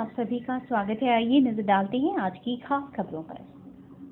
आप सभी का स्वागत है। आइए नजर डालते हैं आज की खास खबरों पर।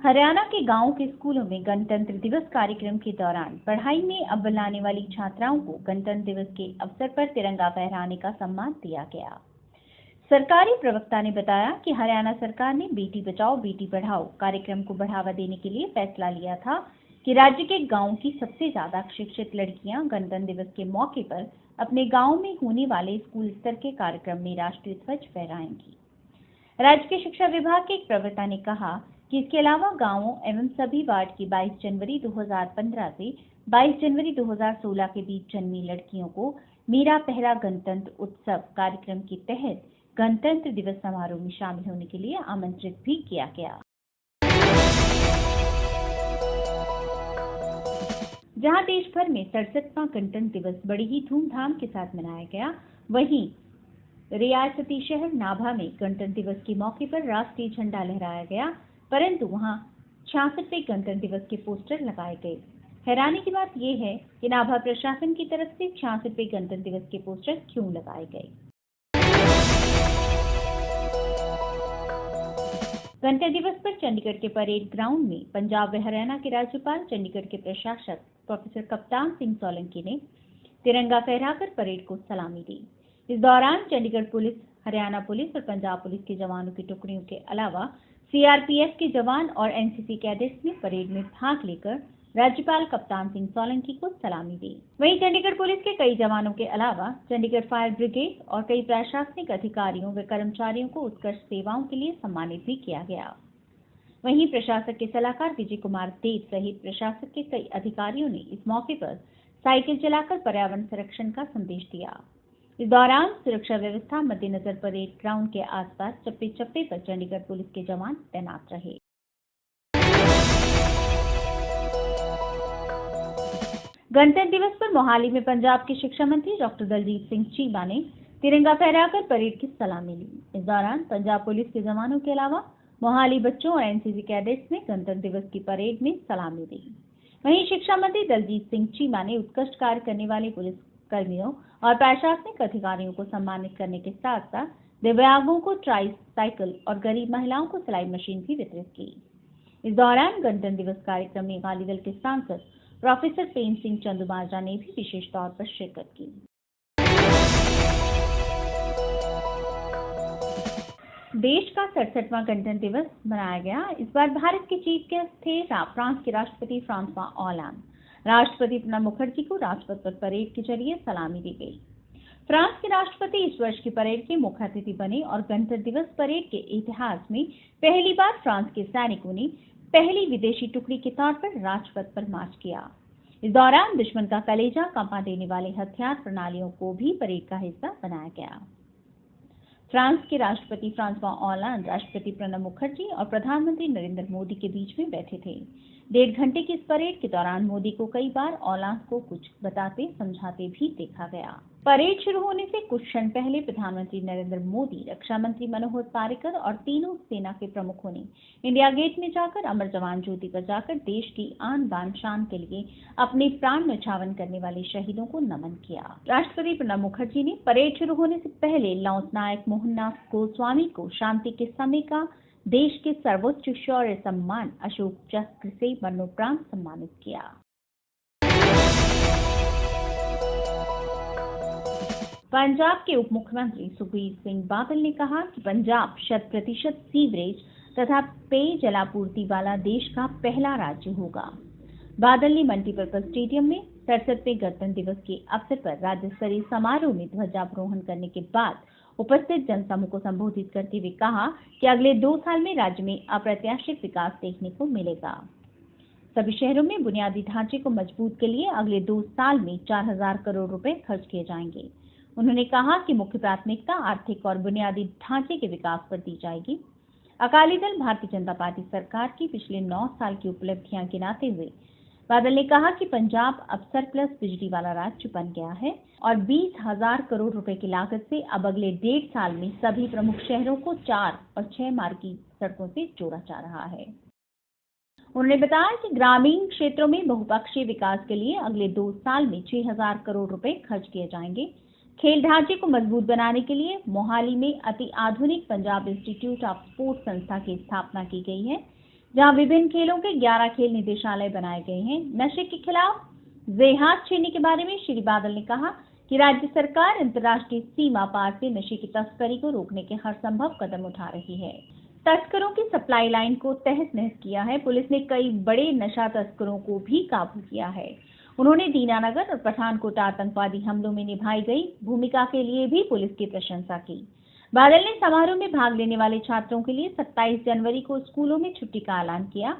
हरियाणा के गांवों के स्कूलों में गणतंत्र दिवस कार्यक्रम के दौरान पढ़ाई में अव्वल आने वाली छात्राओं को गणतंत्र दिवस के अवसर पर तिरंगा फहराने का सम्मान दिया गया। सरकारी प्रवक्ता ने बताया कि हरियाणा सरकार ने बेटी बचाओ बेटी पढ़ाओ कार्यक्रम को बढ़ावा देने के लिए फैसला लिया था कि राज्य के गांवों की सबसे ज्यादा शिक्षित लड़कियां गणतंत्र दिवस के मौके पर अपने गांव में होने वाले स्कूल स्तर के कार्यक्रम में राष्ट्रीय ध्वज फहराएंगी। राज्य के शिक्षा विभाग के एक प्रवक्ता ने कहा कि इसके अलावा गांवों एवं सभी वार्ड की 22 जनवरी 2015 से 22 जनवरी 2016 के बीच जन्मी लड़कियों को मेरा पहला गणतंत्र उत्सव कार्यक्रम के तहत गणतंत्र दिवस समारोह में शामिल होने के लिए आमंत्रित भी किया गया। जहां देश भर में 67वां गणतंत्र दिवस बड़ी ही धूमधाम के साथ मनाया गया, वहीं रियासती शहर नाभा में गणतंत्र दिवस के मौके पर राष्ट्रीय झंडा लहराया गया, परंतु वहां 66वें गणतंत्र दिवस के पोस्टर लगाए गए। हैरानी की बात यह है कि नाभा प्रशासन की तरफ से 66वें गणतंत्र दिवस के पोस्टर क्यों लगाए गए। गणतंत्र दिवस पर चंडीगढ़ के परेड ग्राउंड में पंजाब व हरियाणा के राज्यपाल, चंडीगढ़ के प्रशासक प्रोफेसर कप्तान सिंह सोलंकी ने तिरंगा फहराकर परेड को सलामी दी। इस दौरान चंडीगढ़ पुलिस, हरियाणा पुलिस और पंजाब पुलिस के जवानों की टुकड़ियों के अलावा सीआरपीएफ के जवान और एनसीसी कैडेट्स ने परेड में भाग लेकर राज्यपाल कप्तान सिंह सोलंकी को सलामी दी। वहीं चंडीगढ़ पुलिस के कई जवानों के अलावा चंडीगढ़ फायर ब्रिगेड और कई प्रशासनिक अधिकारियों व कर्मचारियों को उत्कृष्ट सेवाओं के लिए सम्मानित भी किया गया। वहीं प्रशासक के सलाहकार विजय कुमार देव सहित प्रशासक के कई अधिकारियों ने इस मौके पर साइकिल चलाकर पर्यावरण संरक्षण का संदेश दिया। इस दौरान सुरक्षा व्यवस्था मद्देनजर परेड ग्राउंड के आसपास चप्पे चप्पे पर चंडीगढ़ पुलिस के जवान तैनात रहे। गणतंत्र दिवस पर मोहाली में पंजाब के शिक्षा मंत्री डॉक्टर दलजीत सिंह चीमा ने तिरंगा फहराकर परेड की सलामी ली। इस दौरान पंजाब पुलिस के जवानों के अलावा मोहाली बच्चों और एनसीसी कैडेट्स ने गणतंत्र दिवस की परेड में सलामी दी। वहीं शिक्षा मंत्री दलजीत सिंह चीमा ने उत्कृष्ट कार्य करने वाले पुलिस कर्मियों और प्रशासनिक अधिकारियों को सम्मानित करने के साथ साथ दिव्यांगों को ट्राई साइकिल और गरीब महिलाओं को सिलाई मशीन भी वितरित की। इस दौरान गणतंत्र दिवस कार्यक्रम में अकाली दल के सांसद प्रोफेसर प्रेम सिंह चंदुमाजरा ने भी विशेष तौर पर शिरकत की। देश का 67वां गणतंत्र दिवस मनाया गया। इस बार भारत के चीफ गेस्ट थे फ्रांस के राष्ट्रपति फ्रांसवा ऑलांद। राष्ट्रपति प्रणब मुखर्जी को राजपथ पर परेड के जरिए सलामी दी गई। फ्रांस के राष्ट्रपति इस वर्ष की परेड के मुख्य अतिथि बने और गणतंत्र दिवस परेड के इतिहास में पहली बार फ्रांस के सैनिकों ने पहली विदेशी टुकड़ी के तौर पर राजपथ पर मार्च किया। इस दौरान दुश्मन का कलेजा कंपा देने वाले हथियार प्रणालियों को भी परेड का हिस्सा बनाया गया। फ्रांस के राष्ट्रपति फ्रांसवा ऑलांद, राष्ट्रपति प्रणब मुखर्जी और प्रधानमंत्री नरेंद्र मोदी के बीच में बैठे थे। 1.5 घंटे की इस परेड के दौरान मोदी को कई बार ऑलांद को कुछ बताते समझाते भी देखा गया। परेड शुरू होने से कुछ क्षण पहले प्रधानमंत्री नरेंद्र मोदी, रक्षा मंत्री मनोहर पारिकर और तीनों सेना के प्रमुखों ने इंडिया गेट में जाकर अमर जवान ज्योति बजाकर देश की आन बान शान के लिए अपने प्राण न्यौछावर करने वाले शहीदों को नमन किया। राष्ट्रपति प्रणब मुखर्जी ने परेड शुरू होने से पहले लॉन्स नायक मोहनदास गोस्वामी को शांति के समय का देश के सर्वोच्च शौर्य सम्मान अशोक चक्र से मरणोपरांत सम्मानित किया। पंजाब के उप मुख्यमंत्री सुखबीर सिंह बादल ने कहा कि पंजाब 100% सीवरेज तथा पेयजलापूर्ति वाला देश का पहला राज्य होगा। बादल ने मल्टीपर्पज स्टेडियम में 67वें गणतंत्र दिवस के अवसर पर राज्य स्तरीय समारोह में ध्वजारोहण करने के बाद उपस्थित जनसमूह को संबोधित करते हुए कहा कि अगले 2 साल में राज्य में अप्रत्याशित विकास देखने को मिलेगा। सभी शहरों में बुनियादी ढांचे को मजबूत के लिए अगले 2 साल में 4000 करोड़ रुपए खर्च किए जाएंगे। उन्होंने कहा कि मुख्य प्राथमिकता आर्थिक और बुनियादी ढांचे के विकास पर दी जाएगी। अकाली दल भारतीय जनता पार्टी सरकार की पिछले 9 साल की उपलब्धियां गिनाते हुए बादल ने कहा कि पंजाब अब सरप्लस बिजली वाला राज्य बन गया है और 20,000 करोड़ रुपए की लागत से अब अगले 1.5 साल में सभी प्रमुख शहरों को 4 और 6 मार्गी सड़कों से जोड़ा जा रहा है। उन्होंने बताया कि ग्रामीण क्षेत्रों में बहुपक्षीय विकास के लिए अगले 2 साल में 6,000 करोड़ रुपए खर्च किए जाएंगे। खेल ढांचे को मजबूत बनाने के लिए मोहाली में अति आधुनिक पंजाब इंस्टीट्यूट ऑफ स्पोर्ट्स संस्था की स्थापना की गई है, जहां विभिन्न खेलों के 11 खेल निदेशालय बनाए गए हैं। नशे के खिलाफ जेहाद छेड़ने के बारे में श्री बादल ने कहा कि राज्य सरकार अंतर्राष्ट्रीय सीमा पार से नशे की तस्करी को रोकने के हर संभव कदम उठा रही है। तस्करों की सप्लाई लाइन को तहस नहस किया है। पुलिस ने कई बड़े नशा तस्करों को भी काबू किया है। उन्होंने दीनानगर और पठानकोट आतंकवादी हमलों में निभाई गई भूमिका के लिए भी पुलिस की प्रशंसा की। बादल ने समारोह में भाग लेने वाले छात्रों के लिए 27 जनवरी को स्कूलों में छुट्टी का ऐलान किया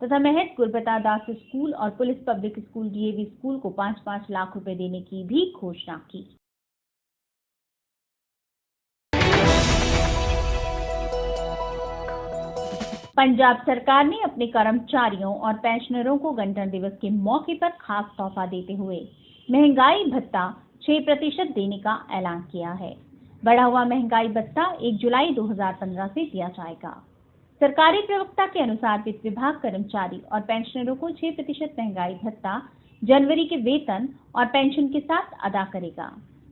तथा महंत गुरबता दास स्कूल और police public school DAV school को 5-5 लाख रुपए देने की भी घोषणा की। पंजाब सरकार ने अपने कर्मचारियों और पेंशनरों को गणतंत्र दिवस के मौके पर खास तोहफा देते हुए महंगाई भत्ता 6% देने का ऐलान किया है। बढ़ा हुआ महंगाई भत्ता 1 जुलाई 2015 से दिया जाएगा। सरकारी प्रवक्ता के अनुसार वित्त विभाग कर्मचारी और पेंशनरों को 6% महंगाई भत्ता जनवरी के वेतन और पेंशन के साथ अदा करेगा।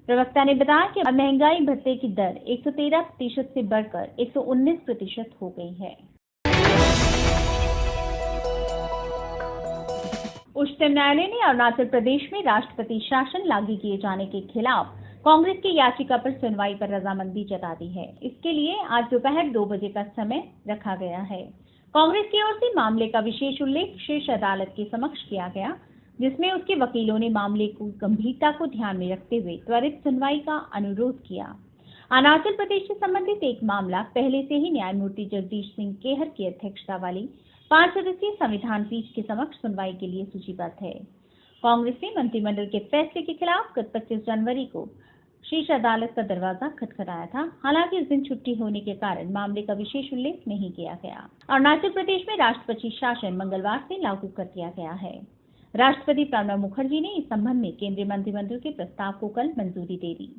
प्रवक्ता ने बताया कि अब महंगाई भत्ते की दर 113% से बढ़कर 119% हो गई है। उच्चतम न्यायालय ने अरुणाचल प्रदेश में राष्ट्रपति शासन लागू किए जाने के खिलाफ कांग्रेस की याचिका पर सुनवाई पर रजामंदी जता दी है। इसके लिए आज दोपहर 2 बजे का समय रखा गया है। कांग्रेस की ओर से मामले का विशेष उल्लेख शीर्ष अदालत के समक्ष किया गया, जिसमें उसके वकीलों ने मामले को गंभीरता को ध्यान में रखते हुए त्वरित सुनवाई का अनुरोध किया। अरुणाचल प्रदेश से संबंधित एक मामला पहले से ही न्यायमूर्ति जगदीश सिंह केहर की अध्यक्षता वाली 5 सदस्यीय संविधान पीठ के समक्ष सुनवाई के लिए सूचीबद्ध है। कांग्रेस ने मंत्रिमंडल के फैसले के खिलाफ गत 25 जनवरी को शीर्ष अदालत का दरवाजा खटखटाया था। हालांकि इस दिन छुट्टी होने के कारण मामले का विशेष उल्लेख नहीं किया गया। अरुणाचल प्रदेश में राष्ट्रपति शासन मंगलवार से लागू कर दिया गया है। राष्ट्रपति प्रणब मुखर्जी ने इस संबंध में केंद्रीय मंत्रिमंडल के प्रस्ताव को कल मंजूरी दे दी।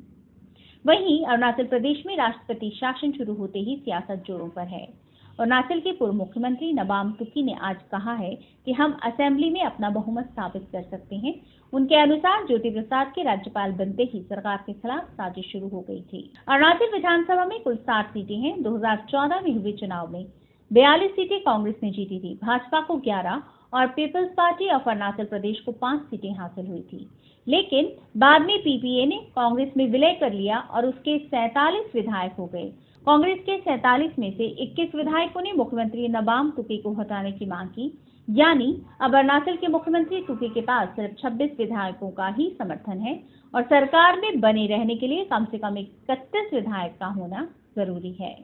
वहीं अरुणाचल प्रदेश में राष्ट्रपति शासन शुरू होते ही सियासत जोरों पर है। अरुणाचल के पूर्व मुख्यमंत्री नबाम तुकी ने आज कहा है कि हम असेंबली में अपना बहुमत साबित कर सकते हैं। उनके अनुसार ज्योति प्रसाद के राज्यपाल बनते ही सरकार के खिलाफ साजिश शुरू हो गई थी। अरुणाचल विधानसभा में कुल 60 सीटें हैं। 2014 में हुए चुनाव में 42 सीटें कांग्रेस ने जीती थी, भाजपा को 11 और peoples party of Arunachal Pradesh को 5 सीटें हासिल हुई थी। लेकिन बाद में पीपीए ने कांग्रेस में विलय कर लिया और उसके 47 विधायक हो गए। कांग्रेस के 47 में से 21 विधायकों ने मुख्यमंत्री नबाम तुकी को हटाने की मांग की, यानी अब अरुणाचल के मुख्यमंत्री तुकी के पास सिर्फ 26 विधायकों का ही समर्थन है और सरकार में बने रहने के लिए कम से कम 31 विधायक का होना जरूरी है।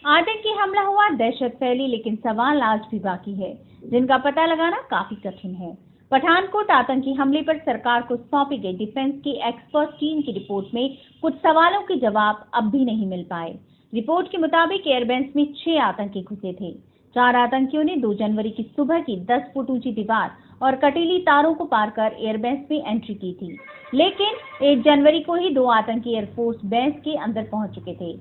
आतंकी हमला हुआ, दहशत फैली, लेकिन सवाल आज भी बाकी है जिनका पता लगाना काफी कठिन है। पठानकोट आतंकी हमले पर सरकार को सौंपी गई डिफेंस की एक्सपर्ट टीम की रिपोर्ट में कुछ सवालों के जवाब अब भी नहीं मिल पाए। रिपोर्ट के मुताबिक एयरबेस में 6 आतंकी घुसे थे। 4 आतंकियों ने 2 जनवरी की सुबह की 10 फुट ऊंची दीवार और कटीली तारों को पार कर एयरबेस में एंट्री की थी, लेकिन 1 जनवरी को ही 2 आतंकी एयरफोर्स बेस के अंदर पहुंच चुके थे।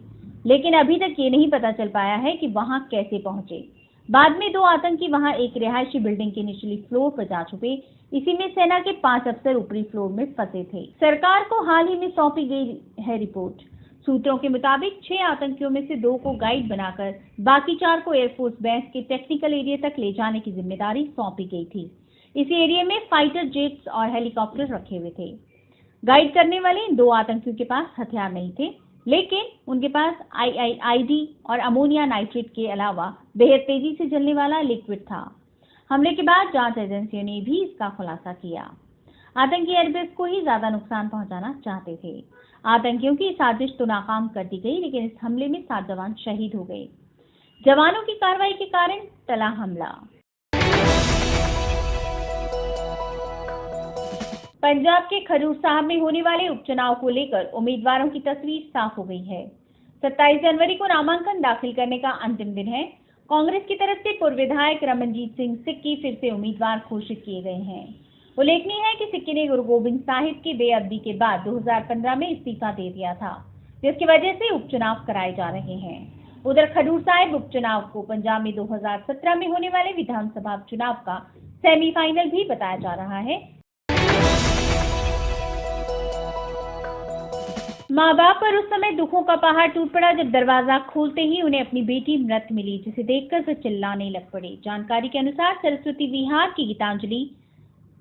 लेकिन अभी तक ये नहीं पता चल पाया है कि वहां कैसे पहुंचे। बाद में 2 आतंकी वहां एक रिहायशी बिल्डिंग के निचली फ्लोर पर जा छुपे। इसी में सेना के 5 अफसर ऊपरी फ्लोर में फंसे थे। सरकार को हाल ही में सौंपी गई है रिपोर्ट। सूत्रों के मुताबिक 6 आतंकियों में से 2 को गाइड बनाकर बाकी 4 को एयरफोर्स बेस के टेक्निकल एरिया तक ले जाने की जिम्मेदारी सौंपी गई थी। इस एरिया में फाइटर जेट्स और हेलीकॉप्टर रखे हुए थे। गाइड करने वाले इन 2 आतंकियों के पास हथियार नहीं थे, लेकिन उनके पास IIID और अमोनिया नाइट्रेट के अलावा बेहद तेजी से जलने वाला लिक्विड था। हमले के बाद जांच एजेंसियों ने भी इसका खुलासा किया। आतंकी एयरबेस को ही ज्यादा नुकसान पहुंचाना चाहते थे। आतंकियों की साजिश तो नाकाम कर दी गई, लेकिन इस हमले में 7 जवान शहीद हो गए। जवानों की कार्रवाई के कारण टला हमला। पंजाब के खडूर साहब में होने वाले उपचुनाव को लेकर उम्मीदवारों की तस्वीर साफ हो गई है। 27 जनवरी को नामांकन दाखिल करने का अंतिम दिन है। कांग्रेस की तरफ से पूर्व विधायक रमनजीत सिंह सिक्की फिर से उम्मीदवार घोषित किए गए हैं। उल्लेखनीय है कि सिक्की ने गुरु गोबिंद साहिब की बेअदबी के बाद 2015 में इस्तीफा दे दिया था, जिसकी वजह से उपचुनाव कराए जा रहे हैं। उधर खडूर साहिब उपचुनाव को पंजाब में 2017 में होने वाले विधानसभा चुनाव का सेमीफाइनल भी बताया जा रहा है। माँ बाप पर उस समय दुखों का पहाड़ टूट पड़ा जब दरवाजा खोलते ही उन्हें अपनी बेटी मृत मिली, जिसे देखकर वे चिल्लाने लग पड़े। जानकारी के अनुसार सरस्वती विहार की गीतांजलि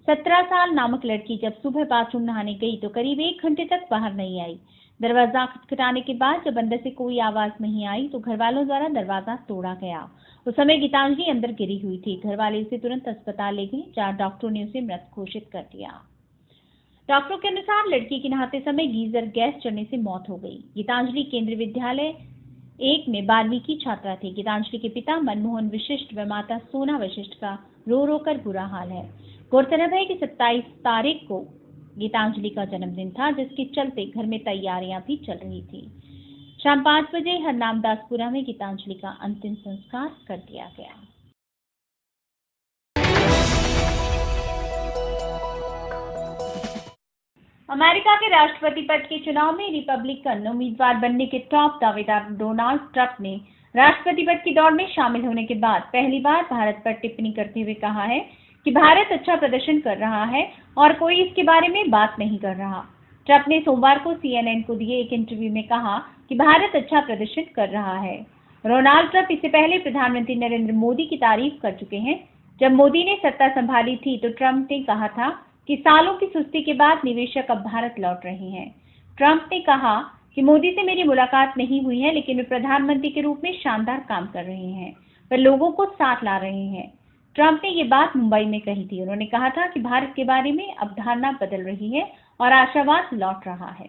17 साल नामक लड़की जब सुबह बाथरूम नहाने गई तो करीब 1 घंटे तक बाहर नहीं आई। दरवाजा खटखटाने के बाद जब अंदर से कोई आवाज नहीं आई तो घर वालों द्वारा दरवाजा तोड़ा गया। उस समय गीतांजलि अंदर गिरी हुई थी। घर वाले उसे तुरंत अस्पताल ले गए, जहां डॉक्टरों ने उसे मृत घोषित कर दिया। डॉक्टरों के अनुसार लड़की की नहाते समय गीजर गैस चढ़ने से मौत हो गई। गीतांजलि केंद्रीय विद्यालय 1 में 12वीं की छात्रा थी। गीतांजलि के पिता मनमोहन वशिष्ठ व माता सोना वशिष्ठ का रो रो कर बुरा हाल है। गौरतलब है कि 27 तारीख को गीतांजलि का जन्मदिन था, जिसके चलते घर में तैयारियां भी चल रही थी। शाम 5 बजे हरनामदासपुरा में गीतांजलि का अंतिम संस्कार कर दिया गया। अमेरिका के राष्ट्रपति पद के चुनाव में रिपब्लिकन उम्मीदवार बनने के टॉप दावेदार डोनाल्ड ट्रंप ने राष्ट्रपति पद की दौड़ में शामिल होने के बाद पहली बार भारत पर टिप्पणी करते हुए कहा है कि भारत अच्छा प्रदर्शन कर रहा है और कोई इसके बारे में बात नहीं कर रहा। ट्रंप ने सोमवार को CNN को दिए एक इंटरव्यू में कहा कि भारत अच्छा प्रदर्शन कर रहा है। डोनाल्ड ट्रंप इससे पहले प्रधानमंत्री नरेंद्र मोदी की तारीफ कर चुके हैं। जब मोदी ने सत्ता संभाली थी तो ट्रंप ने कहा था कि सालों की सुस्ती के बाद निवेशक अब भारत लौट रहे हैं। ट्रंप ने कहा कि मोदी से मेरी मुलाकात नहीं हुई है, लेकिन वे प्रधानमंत्री के रूप में शानदार काम कर रहे हैं, वे लोगों को साथ ला रहे हैं। ट्रंप ने ये बात मुंबई में कही थी। उन्होंने कहा था कि भारत के बारे में अब धारणा बदल रही है और आशावाद लौट रहा है।